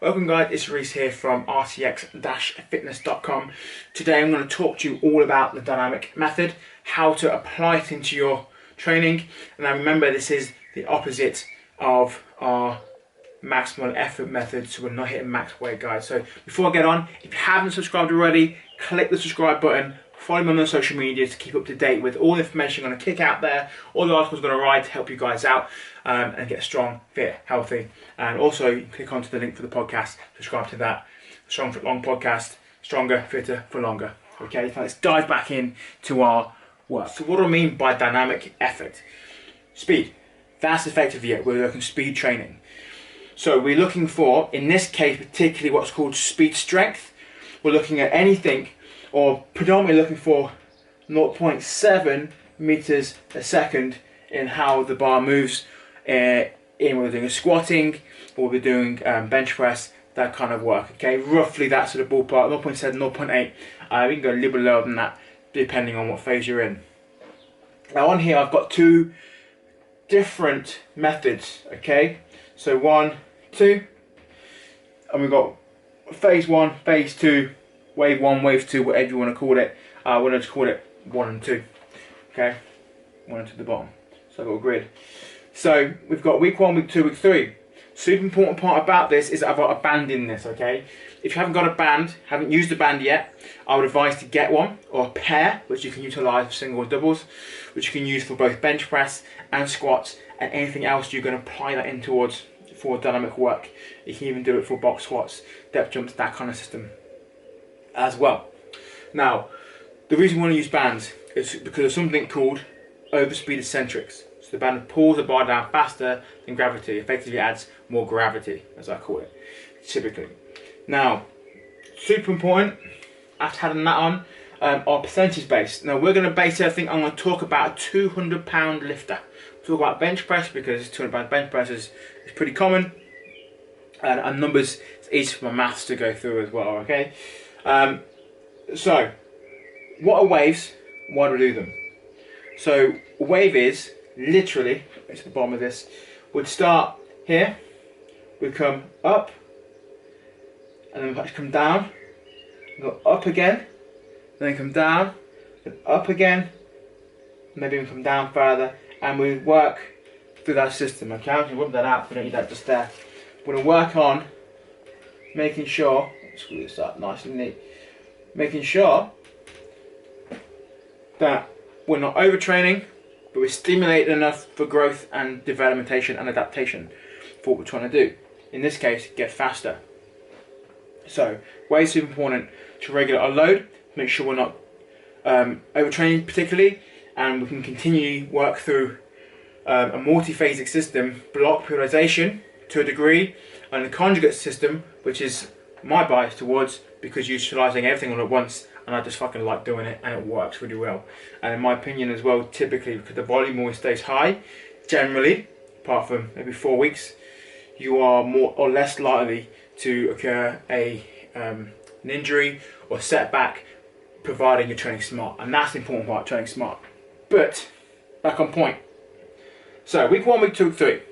Welcome guys, it's Reese here from rtx-fitness.com. Today I'm going to talk to you all about the dynamic method, how to apply it into your training. And now remember, this is the opposite of our maximal effort method, so we're not hitting max weight, guys. So before I get on, if you haven't subscribed already, click the subscribe button. Follow me on the social media to keep up to date with all the information I'm going to kick out there, all the articles I'm going to write to help you guys out and get strong, fit, healthy. And also you can click onto the link for the podcast, subscribe to that. Strong Fit Long podcast, stronger, fitter for longer. Okay, so let's dive back in to our work. So what do I mean by dynamic effort? Speed, fast, effective, yet we're looking speed training. So we're looking for, in this case particularly, what's called speed strength. We're looking at anything, or predominantly looking for 0.7 meters a second in how the bar moves in when we're doing squatting, or we're doing bench press, that kind of work. Okay, roughly that sort of ballpark, 0.7, 0.8. We can go a little bit lower than that depending on what phase you're in. Now on here I've got two different methods. Okay, so 1, 2, and we've got phase 1, phase 2, wave 1, wave 2, whatever you want to call it. I want to call it 1 and 2. Okay, 1 and 2 at the bottom. So I've got a grid. So we've got week 1, week 2, week 3. Super important part about this is that I've got a band in this. Okay, if you haven't got a band, haven't used a band yet, I would advise to get one, or a pair, which you can utilize for single or doubles, which you can use for both bench press and squats and anything else you're going to apply that in towards for dynamic work. You can even do it for box squats, depth jumps, that kind of system as well. Now, the reason we want to use bands is because of something called overspeed eccentrics. So the band pulls the bar down faster than gravity, effectively adds more gravity, as I call it, typically. Now, super important, after having that on, are percentage based. Now we're going to base everything, I'm going to talk about a 200 pound lifter. We'll talk about bench press because 200 pound bench press is pretty common, and numbers, it's easy for my maths to go through as well, okay? So, what are waves? Why do we do them? So, a wave is literally, it's the bottom of this, would start here, we come up, and then we come down, go up again, then come down, then up again, maybe even come down further, and we work through that system. Okay, I'm going to rub that out, we don't need that just there. We're going to work on making sure, screw this up nice and neat, making sure that we're not overtraining, but we're stimulated enough for growth and developmentation and adaptation for what we're trying to do. In this case, get faster. So, ways super important to regulate our load, make sure we're not overtraining particularly, and we can continue work through a multiphasic system, block periodization to a degree, and the conjugate system, which is my bias towards, because utilising everything all at once, and I just fucking like doing it, and it works really well. And in my opinion as well, typically, because the volume always stays high, generally, apart from maybe 4 weeks, you are more or less likely to occur an injury or setback, providing you're training smart. And that's the important part, training smart. But, back on point. So, week 1, week 2, week 3.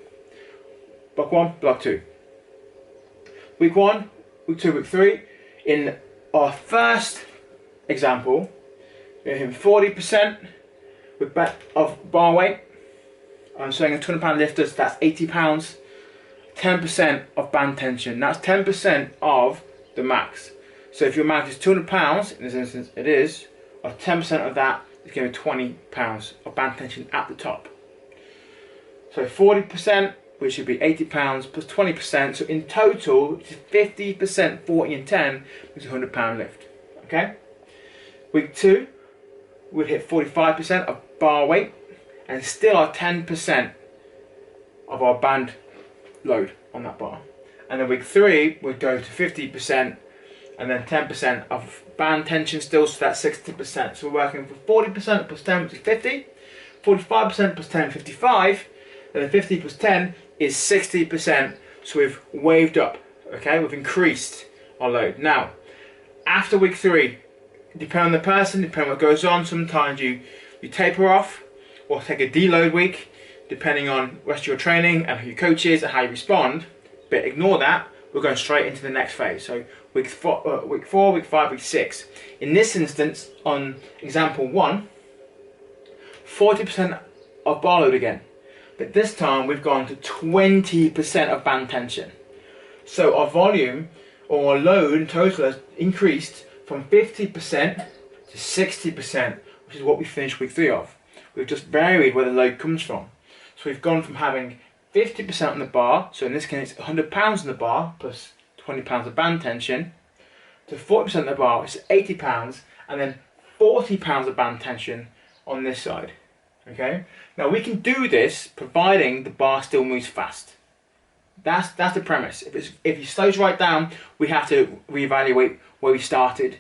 Block 1, block 2. Week 1, week 2, week 3. In our first example, we're hitting 40% of bar weight. I'm saying a 200 pound lifter, so that's 80 pounds. 10% of band tension. That's 10% of the max. So if your max is 200 pounds, in this instance it is, or 10% of that is going to be 20 pounds of band tension at the top. So 40%, which would be 80 pounds plus 20%, so in total, it's 50%, 40 and 10, is a 100 pound lift, okay? Week 2, we'll hit 45% of bar weight, and still our 10% of our band load on that bar. And then week 3, we'll go to 50%, and then 10% of band tension still, so that's 60%. So we're working for 40% plus 10, which is 50, 45% plus 10, 55, and then 50 plus 10 is 60%, so we've waved up, okay? We've increased our load. Now, after week 3, depending on the person, depending on what goes on, sometimes you taper off or take a deload week, depending on the rest of your training and who your coach is and how you respond. But ignore that, we're going straight into the next phase. So week 4, week 5, week 6. In this instance, on example 1, 40% of bar load again. But this time we've gone to 20% of band tension. So our volume or our load in total has increased from 50% to 60%, which is what we finished week 3 of. We've just varied where the load comes from. So we've gone from having 50% on the bar, so in this case it's 100 pounds on the bar plus 20 pounds of band tension, to 40% on the bar, which is 80 pounds, and then 40 pounds of band tension on this side. Okay. Now we can do this providing the bar still moves fast. That's the premise. If it slows right down, we have to reevaluate where we started.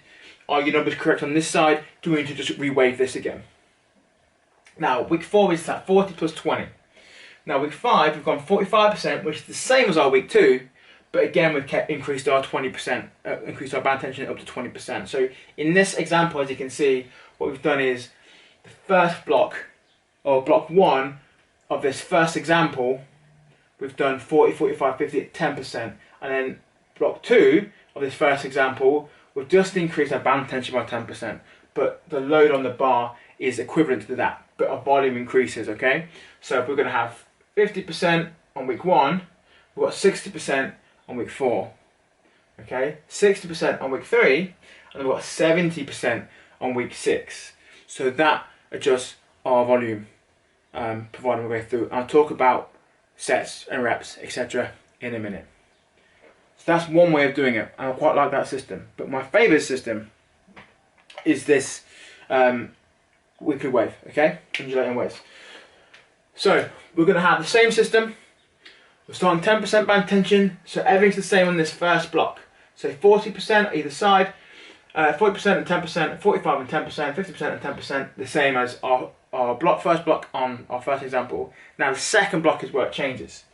Are your numbers correct on this side? Do we need to just re-wave this again? Now week 4 is that 40 plus 20. Now week 5 we've gone 45%, which is the same as our week 2, but again we've increased our 20%, increased our band tension up to 20%. So in this example, as you can see, what we've done is the first block, or block 1 of this first example, we've done 40, 45, 50 at 10%, and then block 2 of this first example, we've just increased our band tension by 10%, but the load on the bar is equivalent to that, but our volume increases, okay? So if we're going to have 50% on week 1, we've got 60% on week 4, okay? 60% on week 3, and we've got 70% on week 6. So that adjusts our volume, providing we go through. I'll talk about sets and reps, etc. in a minute. So that's one way of doing it, and I quite like that system. But my favourite system is this weekly wave, okay? Undulating waves. So we're going to have the same system. We're starting 10% band tension, so everything's the same on this first block. So 40% either side, 40% and 10%, 45 and 10%, 50% and 10%, the same as our first block on our first example. Now the second block is where it changes.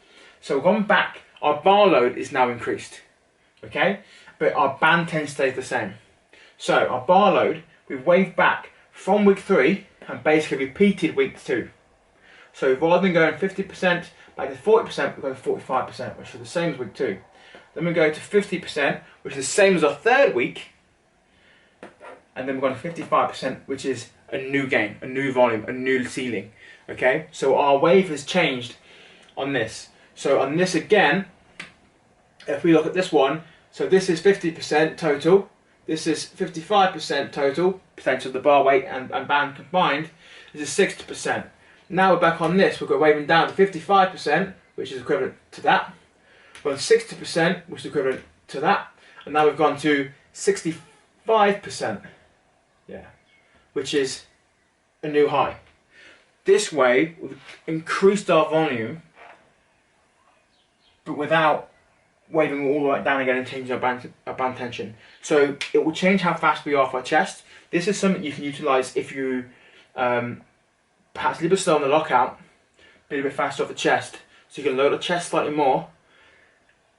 So we've gone back, our bar load is now increased, okay? But our band tension stays the same. So our bar load, we've waved back from week 3 and basically repeated week 2. So rather than going 50% back to 40%, we go to 45%, which is the same as week 2. Then we go to 50%, which is the same as our third week. And then we're going to 55%, which is a new gain, a new volume, a new ceiling. Okay, so our wave has changed on this. So on this again, if we look at this one, so this is 50% total, this is 55% total, percentage of the bar weight and band combined, this is 60%. Now we're back on this, we're waving down to 55%, which is equivalent to that. We're on 60%, which is equivalent to that. And now we've gone to 65%. Yeah, which is a new high. This way, we've increased our volume, but without waving all the way down again and changing our band tension. So it will change how fast we are off our chest. This is something you can utilise if you perhaps a little bit slow on the lockout, a little bit faster off the chest, so you can load the chest slightly more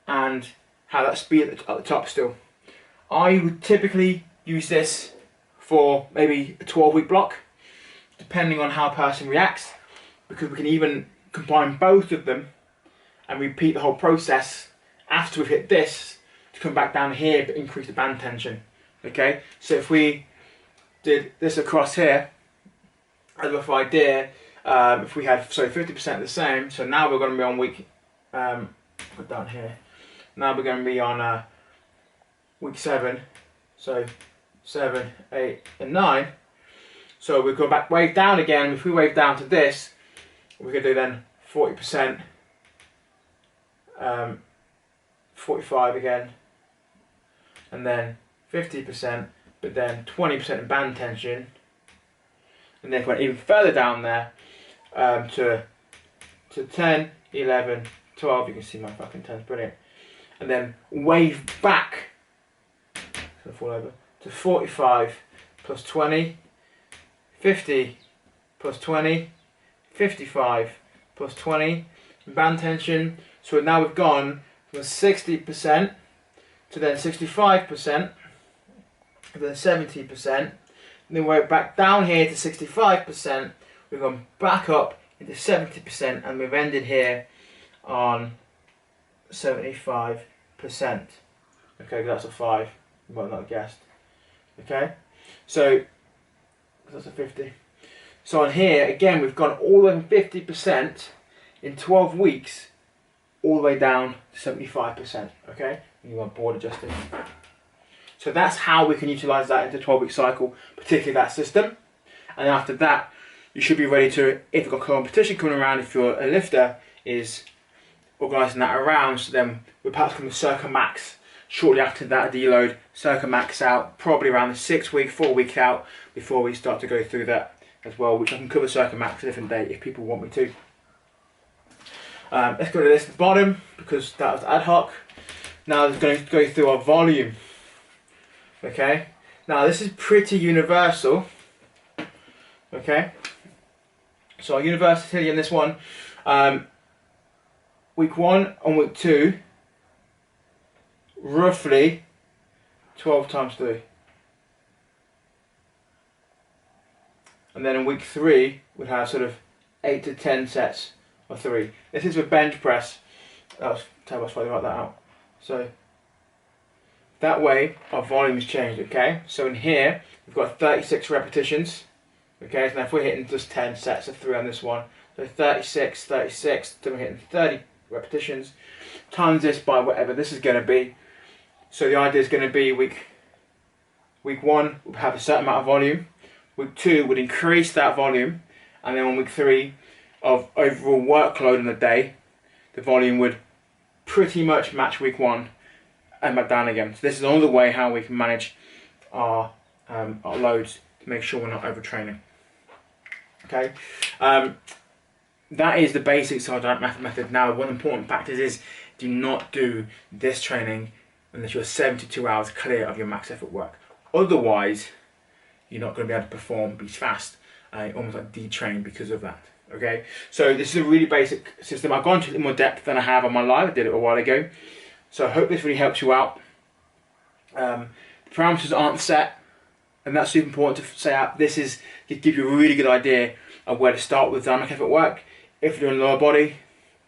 and have that speed at the top still. I would typically use this for maybe a 12-week block, depending on how a person reacts, because we can even combine both of them and repeat the whole process after we've hit this to come back down here but increase the band tension. Okay, so if we did this across here, as a rough idea, if we had 50% the same, so now we're going to be on week, put down here, now we're going to be on week 7, so 7, 8 and 9. So we go back, wave down again. If we wave down to this, we could do then 40%, 45 again, and then 50%, but then 20% in band tension, and then if we went even further down there to 10, 11, 12. You can see my fucking 10's brilliant, and then wave back. Gonna fall over. To 45 plus 20, 50 plus 20, 55 plus 20, band tension. So now we've gone from 60% to then 65%, to then 70%, and then we're back down here to 65%, we've gone back up into 70%, and we've ended here on 75%. Okay, that's a 5. You might not have guessed. Okay, so that's a 50. So on here, again, we've gone all the way from 50% in 12 weeks all the way down to 75%. Okay, and you want board adjusting. So that's how we can utilize that into a 12-week cycle, particularly that system. And after that, you should be ready to, if you've got competition coming around, if you're a lifter, is organising that around. So then we're perhaps coming to circa max shortly after that deload, circa max out, probably around the 6-week, 4-week out before we start to go through that as well, which I can cover circa max a different day if people want me to. Let's go to this at the bottom because that was ad hoc. Now we're going to go through our volume. Okay, now this is pretty universal. Okay, so our universality in this one, week 1 and week 2, roughly 12 times 3. And then in week 3, we'd have sort of 8 to 10 sets of 3. This is for bench press. Tell us why they write that out. So that way our volume's changed, okay? So in here, we've got 36 repetitions. Okay, so now if we're hitting just 10 sets of 3 on this one, so 36, then we're hitting 30 repetitions, times this by whatever this is going to be. So the idea is going to be week 1 we'll have a certain amount of volume, week 2 would increase that volume, and then on week 3 of overall workload in the day, the volume would pretty much match week 1 and back down again. So this is another way how we can manage our loads to make sure we're not overtraining. Okay, that is the basics of our dynamic method. Now, one important factor is do not do this training unless you're 72 hours clear of your max effort work. Otherwise, you're not going to be able to perform, be fast, almost like detrain because of that. Okay, so this is a really basic system. I've gone into it in more depth than I have on my live. I did it a while ago. So I hope this really helps you out. The parameters aren't set, and that's super important to say out. This is to give you a really good idea of where to start with dynamic effort work. If you're doing lower body,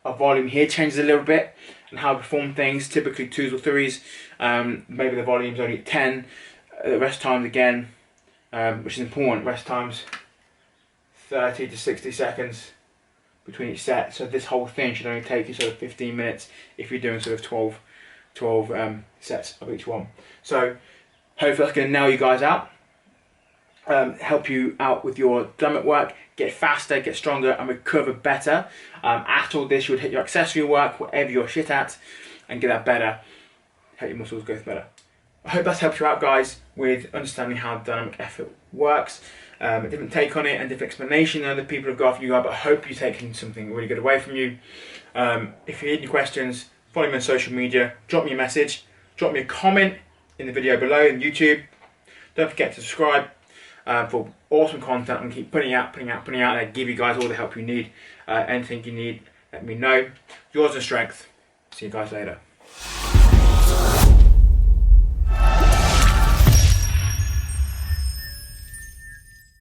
our volume here changes a little bit and how to perform things, typically 2s or 3s. Maybe the volume's only at 10. Rest times again, which is important, rest times 30 to 60 seconds between each set. So this whole thing should only take you sort of 15 minutes if you're doing sort of 12 sets of each one. So hopefully that's going to nail you guys out. Help you out with your dynamic work, get faster, get stronger and recover better. After all this, you would hit your accessory work, whatever you're shit at, and get that better, help your muscles go better. I hope that's helped you out, guys, with understanding how dynamic effort works. A different take on it and different explanation than other people have got for you guys, but I hope you're taking something really good away from you. If you need any questions, follow me on social media, drop me a message, drop me a comment in the video below on YouTube. Don't forget to subscribe for awesome content. I'm going to keep putting out there, give you guys all the help you need. Anything you need, let me know. Yours in strength. See you guys later.